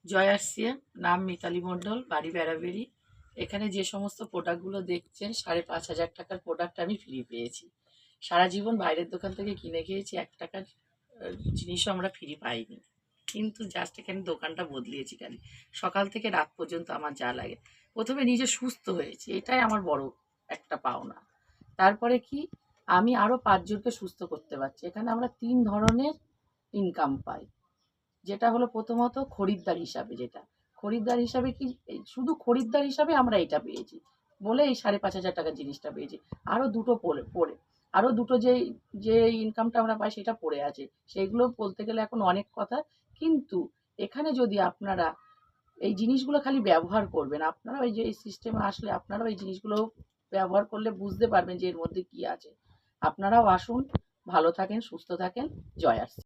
জয় আসছে, নাম মিতালি মণ্ডল, বাড়ি বেড়াবেড়ি। এখানে যে সমস্ত প্রোডাক্টগুলো দেখছেন 5,500 টাকার প্রোডাক্ট আমি ফ্রি পেয়েছি। সারা জীবন বাইরের দোকান থেকে কিনে খেয়েছি, 1 টাকার জিনিসও আমরা ফ্রি পাইনি। কিন্তু জাস্ট এখানে দোকানটা বদলিয়েছি খালি। সকাল থেকে রাত পর্যন্ত আমার যা লাগে, প্রথমে নিজে সুস্থ হয়েছি, এটাই আমার বড় একটা পাওনা। তারপরে কি, আমি আরও 5 জনকে সুস্থ করতে পারছি। এখানে আমরা 3 ধরনের ইনকাম পাই। যেটা হলো প্রথমত খরিদ্দার হিসাবে, যেটা খরিদ্দার হিসাবে কি, শুধু খরিদ্দার হিসাবে আমরা এটা পেয়েছি বলে এই 5,500 টাকার জিনিসটা পেয়েছি। আরও দুটো পড়ে আরও দুটো যে যে ইনকামটা আমরা পাই সেটা পড়ে আছে, সেইগুলো বলতে গেলে এখন অনেক কথা। কিন্তু এখানে যদি আপনারা এই জিনিসগুলো খালি ব্যবহার করবেন, আপনারা ওই যে এই সিস্টেমে আসলে আপনারাও এই জিনিসগুলো ব্যবহার করলে বুঝতে পারবেন যে এর মধ্যে কি আছে। আপনারাও আসুন, ভালো থাকেন, সুস্থ থাকেন। জয় আর্টস।